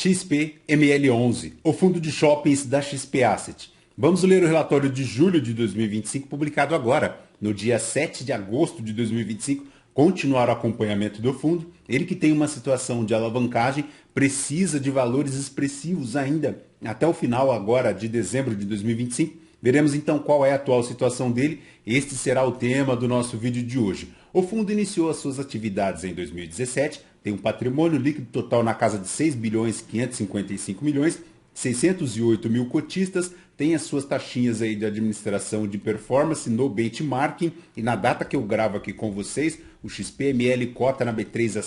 XPML11, o fundo de shoppings da XP Asset. Vamos ler o relatório de julho de 2025, publicado agora, no dia 7 de agosto de 2025. Continuar o acompanhamento do fundo. Ele que tem uma situação de alavancagem, precisa de valores expressivos ainda até o final agora de dezembro de 2025. Veremos então qual é a atual situação dele. Este será o tema do nosso vídeo de hoje. O fundo iniciou as suas atividades em 2017, tem um patrimônio líquido total na casa de 6 bilhões 555 milhões, 608 mil cotistas, tem as suas taxinhas aí de administração de performance no benchmarking, e na data que eu gravo aqui com vocês, o XPML cota na B3 a R$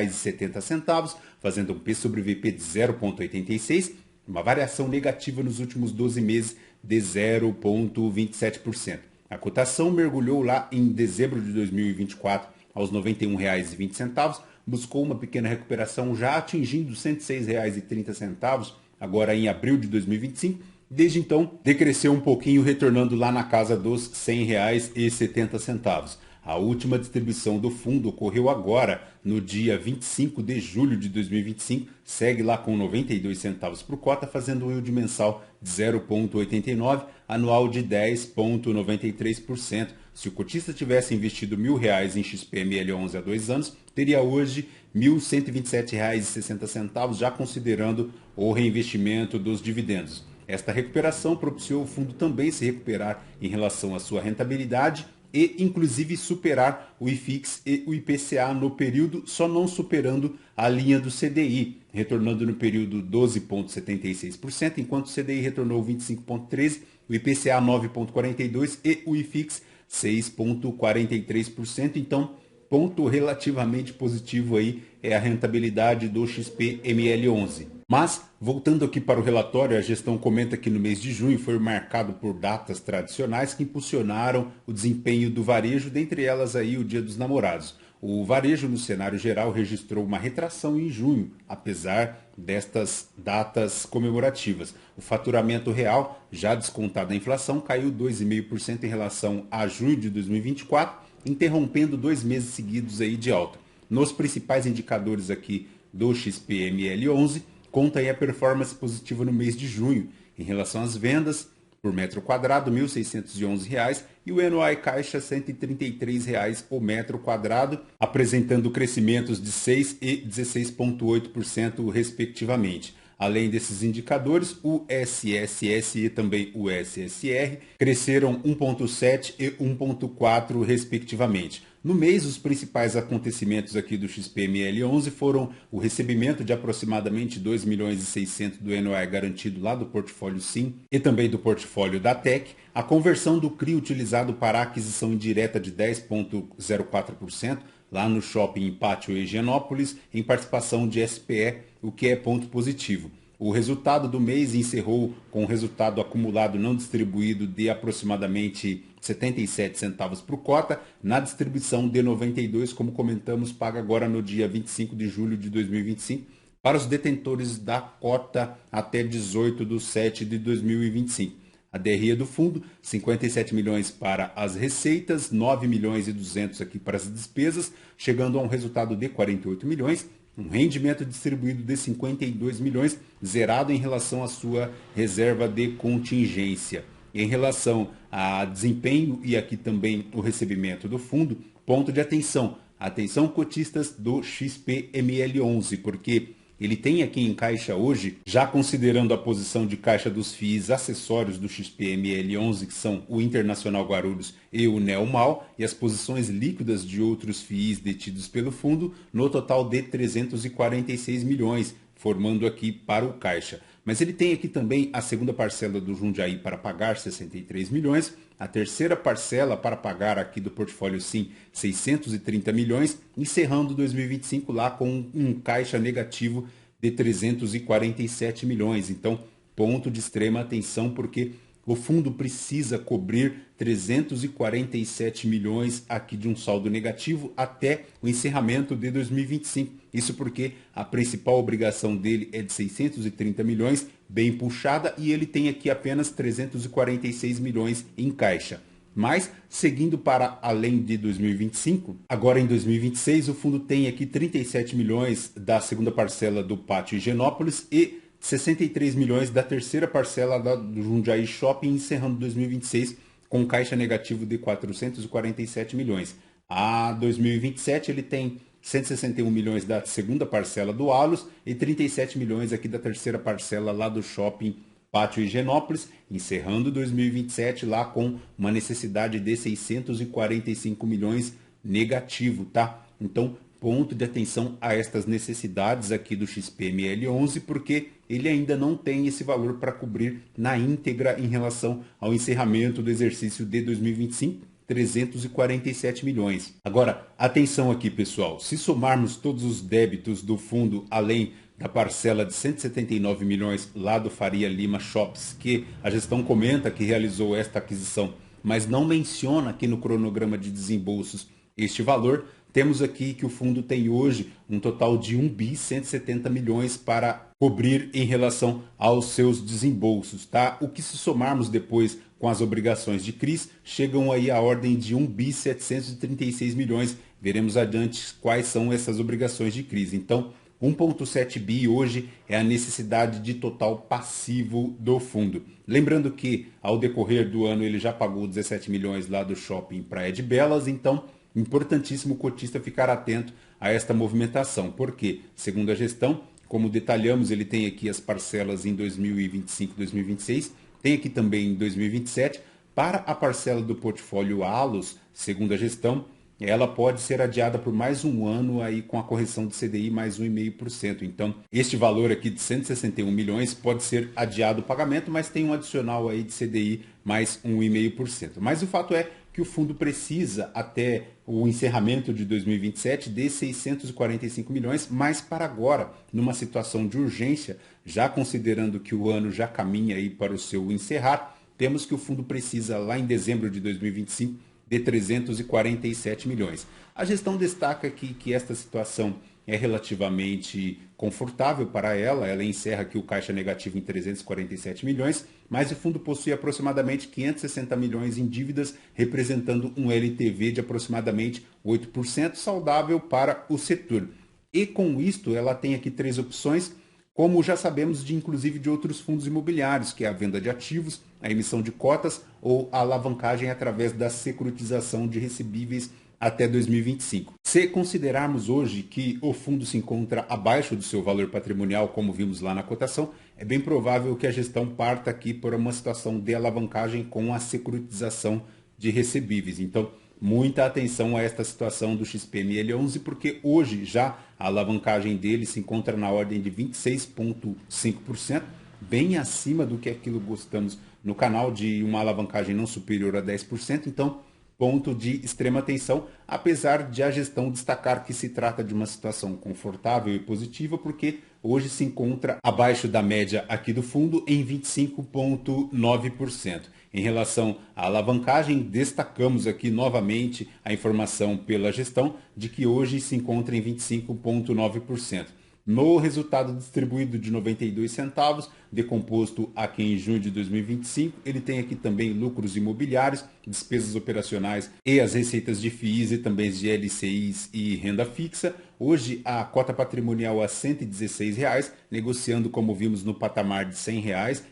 100,70, fazendo um P sobre VP de 0,86, uma variação negativa nos últimos 12 meses de 0,27%. A cotação mergulhou lá em dezembro de 2024 aos R$ 91,20, buscou uma pequena recuperação já atingindo R$ 106,30, agora em abril de 2025. Desde então, decresceu um pouquinho, retornando lá na casa dos R$ 100,70. A última distribuição do fundo ocorreu agora, no dia 25 de julho de 2025, segue lá com 92 centavos por cota, fazendo um yield mensal de 0,89, anual de 10,93%. Se o cotista tivesse investido R$ 1.000 em XPML11 há 2 anos, teria hoje R$ 1.127,60, já considerando o reinvestimento dos dividendos. Esta recuperação propiciou o fundo também se recuperar em relação à sua rentabilidade e inclusive superar o IFIX e o IPCA no período, só não superando a linha do CDI, retornando no período 12,76%, enquanto o CDI retornou 25,13%, o IPCA 9,42% e o IFIX 6,43%. Então, ponto relativamente positivo aí é a rentabilidade do XPML11. Mas, voltando aqui para o relatório, a gestão comenta que no mês de junho foi marcado por datas tradicionais que impulsionaram o desempenho do varejo, dentre elas aí o Dia dos Namorados. O varejo, no cenário geral, registrou uma retração em junho, apesar destas datas comemorativas. O faturamento real, já descontado a inflação, caiu 2,5% em relação a junho de 2024, interrompendo 2 meses seguidos aí de alta. Nos principais indicadores aqui do XPML11, conta aí a performance positiva no mês de junho. Em relação às vendas, por metro quadrado, R$ 1.611, e o NOI caixa R$ 133 o metro quadrado, apresentando crescimentos de 6% e 16,8% respectivamente. Além desses indicadores, o SSS e também o SSR cresceram 1,7% e 1,4% respectivamente. No mês, os principais acontecimentos aqui do XPML11 foram o recebimento de aproximadamente 2 milhões e 600 do NOI garantido lá do portfólio SIM e também do portfólio da TEC, a conversão do CRI utilizado para a aquisição indireta de 10,04%, lá no Shopping Pátio Higienópolis, em participação de SPE, o que é ponto positivo. O resultado do mês encerrou com um resultado acumulado não distribuído de aproximadamente 77 centavos por cota, na distribuição de 92, como comentamos, paga agora no dia 25 de julho de 2025, para os detentores da cota até 18/7/2025. A DRE do fundo, 57 milhões para as receitas, 9 milhões e 200 aqui para as despesas, chegando a um resultado de 48 milhões, um rendimento distribuído de 52 milhões, zerado em relação à sua reserva de contingência. Em relação a desempenho e aqui também o recebimento do fundo, ponto de atenção. Atenção, cotistas do XPML11, porque ele tem aqui em caixa hoje, já considerando a posição de caixa dos FIIs acessórios do XPML11, que são o Internacional Guarulhos e o Neomal, e as posições líquidas de outros FIIs detidos pelo fundo, no total de 346 milhões, formando aqui para o caixa. Mas ele tem aqui também a segunda parcela do Jundiaí para pagar 63 milhões, a terceira parcela para pagar aqui do portfólio SIM 630 milhões, encerrando 2025 lá com um caixa negativo de 347 milhões. Então, ponto de extrema atenção, porque o fundo precisa cobrir 347 milhões aqui de um saldo negativo até o encerramento de 2025. Isso porque a principal obrigação dele é de 630 milhões, bem puxada, e ele tem aqui apenas 346 milhões em caixa. Mas, seguindo para além de 2025, agora em 2026 o fundo tem aqui 37 milhões da segunda parcela do Pátio Higienópolis e 63 milhões da terceira parcela do Jundiaí Shopping, encerrando 2026 com um caixa negativo de 447 milhões. A 2027 ele tem 161 milhões da segunda parcela do Allos e 37 milhões aqui da terceira parcela lá do Shopping Pátio Higienópolis, encerrando 2027 lá com uma necessidade de 645 milhões negativo, tá? Então, ponto de atenção a estas necessidades aqui do XPML11, porque ele ainda não tem esse valor para cobrir na íntegra em relação ao encerramento do exercício de 2025, 347 milhões. Agora, atenção aqui, pessoal, se somarmos todos os débitos do fundo, além da parcela de 179 milhões lá do Faria Lima Shops, que a gestão comenta que realizou esta aquisição, mas não menciona aqui no cronograma de desembolsos este valor, temos aqui que o fundo tem hoje um total de 1 bi 170 milhões para cobrir em relação aos seus desembolsos, tá? O que se somarmos depois com as obrigações de CRIs, chegam aí à ordem de 1 bi 736 milhões. Veremos adiante quais são essas obrigações de CRIs. Então, 1,7 bi hoje é a necessidade de total passivo do fundo. Lembrando que ao decorrer do ano ele já pagou 17 milhões lá do Shopping Praia de Belas, então importantíssimo o cotista ficar atento a esta movimentação, porque, segundo a gestão, como detalhamos, ele tem aqui as parcelas em 2025 e 2026, tem aqui também em 2027, para a parcela do portfólio Allos, segundo a gestão, ela pode ser adiada por mais um ano aí com a correção de CDI mais 1,5%. Então, este valor aqui de 161 milhões pode ser adiado o pagamento, mas tem um adicional aí de CDI mais 1,5%. Mas o fato é que o fundo precisa, até o encerramento de 2027, de 645 milhões, mas para agora, numa situação de urgência, já considerando que o ano já caminha aí para o seu encerrar, temos que o fundo precisa, lá em dezembro de 2025, de 347 milhões. A gestão destaca aqui que esta situação é relativamente confortável para ela, ela encerra aqui o caixa negativo em 347 milhões, mas o fundo possui aproximadamente 560 milhões em dívidas, representando um LTV de aproximadamente 8%, saudável para o setor. E com isto, ela tem aqui três opções, como já sabemos inclusive de outros fundos imobiliários, que é a venda de ativos, a emissão de cotas ou a alavancagem através da securitização de recebíveis até 2025. Se considerarmos hoje que o fundo se encontra abaixo do seu valor patrimonial, como vimos lá na cotação, é bem provável que a gestão parta aqui por uma situação de alavancagem com a securitização de recebíveis. Então, muita atenção a esta situação do XPML11, porque hoje já a alavancagem dele se encontra na ordem de 26,5%, bem acima do que aquilo gostamos no canal, de uma alavancagem não superior a 10%. Então, ponto de extrema atenção, apesar de a gestão destacar que se trata de uma situação confortável e positiva, porque hoje se encontra abaixo da média aqui do fundo em 25,9%. Em relação à alavancagem, destacamos aqui novamente a informação pela gestão de que hoje se encontra em 25,9%. No resultado distribuído de 92 centavos, decomposto aqui em junho de 2025, ele tem aqui também lucros imobiliários, despesas operacionais e as receitas de FIIs e também de LCIs e renda fixa. Hoje a cota patrimonial a R$ 116, negociando como vimos no patamar de R$ 100,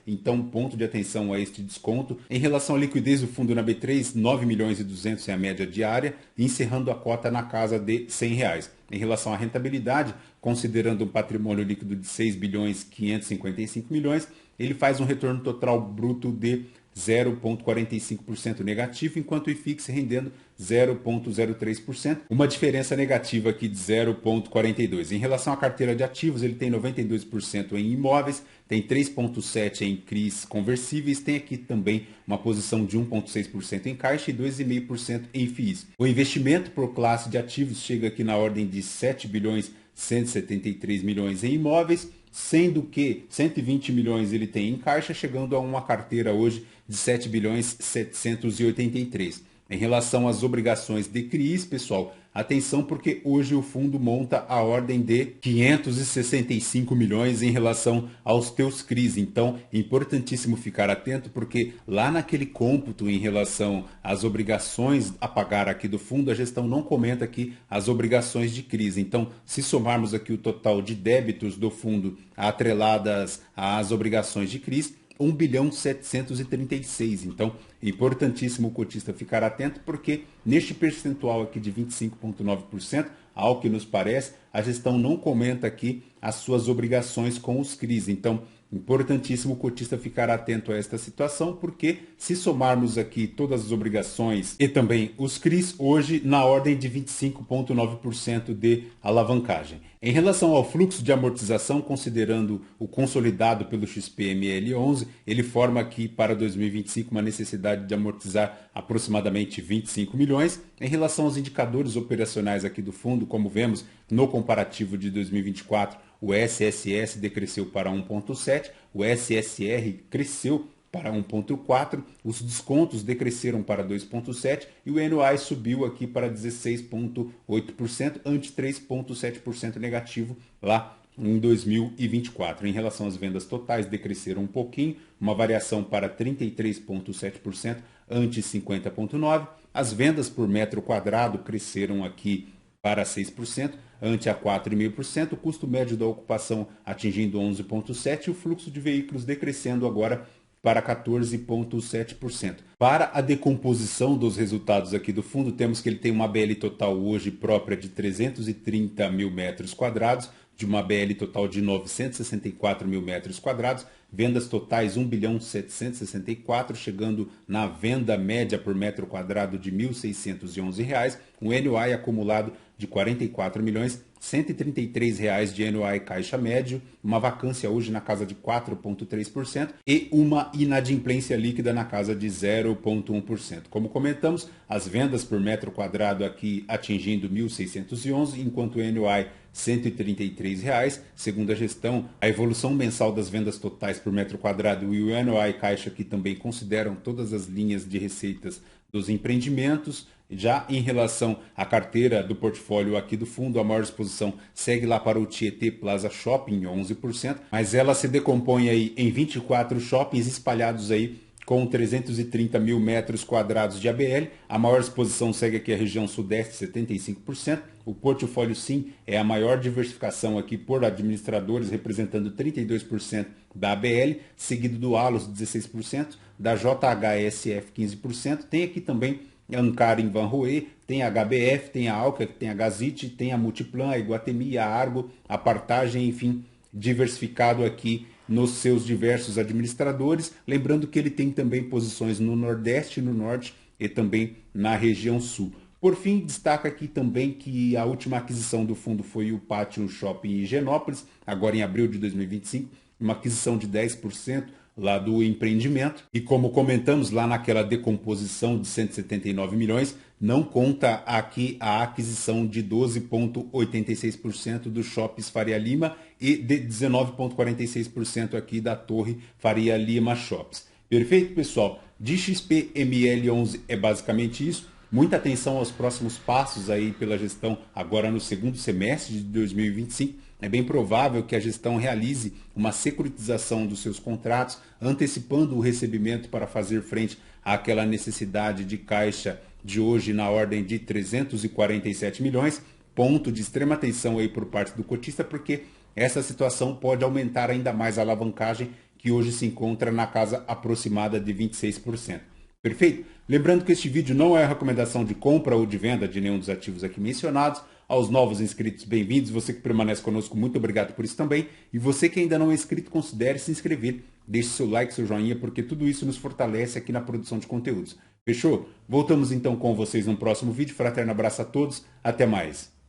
então ponto de atenção a este desconto. Em relação à liquidez do fundo na B3, 9 milhões e 200 é a média diária, encerrando a cota na casa de R$ 100. Em relação à rentabilidade, considerando um patrimônio líquido de 6 bilhões 555 milhões, ele faz um retorno total bruto de 0,45% negativo, enquanto o IFIX rendendo 0,03%, uma diferença negativa aqui de 0,42%. Em relação à carteira de ativos, ele tem 92% em imóveis, tem 3,7% em CRIs conversíveis, tem aqui também uma posição de 1,6% em caixa e 2,5% em FIIs. O investimento por classe de ativos chega aqui na ordem de 7 bilhões 173 milhões em imóveis, sendo que 120 milhões ele tem em caixa, chegando a uma carteira hoje de 7 bilhões 783. Em relação às obrigações de CRIs, pessoal, atenção porque hoje o fundo monta a ordem de 565 milhões em relação aos teus CRIs. Então, é importantíssimo ficar atento porque lá naquele cômputo em relação às obrigações a pagar aqui do fundo, a gestão não comenta aqui as obrigações de CRIs. Então, se somarmos aqui o total de débitos do fundo atreladas às obrigações de CRIs, 1 bilhão 736. Então, é importantíssimo o cotista ficar atento, porque neste percentual aqui de 25,9%, ao que nos parece, a gestão não comenta aqui as suas obrigações com os CRIs. Então, importantíssimo o cotista ficar atento a esta situação, porque se somarmos aqui todas as obrigações e também os CRIs, hoje na ordem de 25,9% de alavancagem. Em relação ao fluxo de amortização, considerando o consolidado pelo XP-ML11, ele forma aqui para 2025 uma necessidade de amortizar aproximadamente 25 milhões. Em relação aos indicadores operacionais aqui do fundo, como vemos no comparativo de 2024, o SSS decresceu para 1,7, o SSR cresceu para 1,4, os descontos decresceram para 2,7 e o NOI subiu aqui para 16,8%, ante 3,7% negativo lá em 2024. Em relação às vendas totais, decresceram um pouquinho, uma variação para 33,7%, ante 50,9%. As vendas por metro quadrado cresceram aqui para 6%, ante a 4,5%, o custo médio da ocupação atingindo 11,7% e o fluxo de veículos decrescendo agora para 14,7%. Para a decomposição dos resultados aqui do fundo, temos que ele tem uma BL total hoje própria de 330 mil metros quadrados, de uma BL total de 964 mil metros quadrados, vendas totais 1 bilhão 764, chegando na venda média por metro quadrado de R$ 1.611, um NOI acumulado de R$ 44 milhões, R$ 133 de NOI caixa médio, uma vacância hoje na casa de 4,3% e uma inadimplência líquida na casa de 0,1%. Como comentamos, as vendas por metro quadrado aqui atingindo R$ 1.611, enquanto o NOI R$ 133. Segundo a gestão, a evolução mensal das vendas totais por metro quadrado e o NOI caixa aqui também consideram todas as linhas de receitas dos empreendimentos. Já em relação à carteira do portfólio aqui do fundo, a maior exposição segue lá para o Tietê Plaza Shopping, 11%, mas ela se decompõe aí em 24 shoppings espalhados aí com 330 mil metros quadrados de ABL. A maior exposição segue aqui a região sudeste, 75%. O portfólio Sim é a maior diversificação aqui por administradores, representando 32% da ABL, seguido do Allos, 16%, da JHSF, 15%. Tem aqui também Ancar em Van Roê, tem a HBF, tem a Alca, tem a Gazite, tem a Multiplan, a Iguatemi, a Argo, a Partagem, enfim, diversificado aqui nos seus diversos administradores. Lembrando que ele tem também posições no Nordeste, no Norte e também na região Sul. Por fim, destaca aqui também que a última aquisição do fundo foi o Pátio Shopping em Higienópolis, agora em abril de 2025, uma aquisição de 10%, lá do empreendimento. E como comentamos lá naquela decomposição de 179 milhões, não conta aqui a aquisição de 12,86% dos shoppings Faria Lima e de 19,46% aqui da Torre Faria Lima Shops. Perfeito, pessoal? De XP-ML11 é basicamente isso. Muita atenção aos próximos passos aí pela gestão agora no segundo semestre de 2025. É bem provável que a gestão realize uma securitização dos seus contratos, antecipando o recebimento para fazer frente àquela necessidade de caixa de hoje na ordem de 347 milhões. Ponto de extrema atenção aí por parte do cotista, porque essa situação pode aumentar ainda mais a alavancagem, que hoje se encontra na casa aproximada de 26%. Perfeito? Lembrando que este vídeo não é recomendação de compra ou de venda de nenhum dos ativos aqui mencionados. Aos novos inscritos, bem-vindos. Você que permanece conosco, muito obrigado por isso também. E você que ainda não é inscrito, considere se inscrever. Deixe seu like, seu joinha, porque tudo isso nos fortalece aqui na produção de conteúdos. Fechou? Voltamos então com vocês no próximo vídeo. Fraterno abraço a todos. Até mais.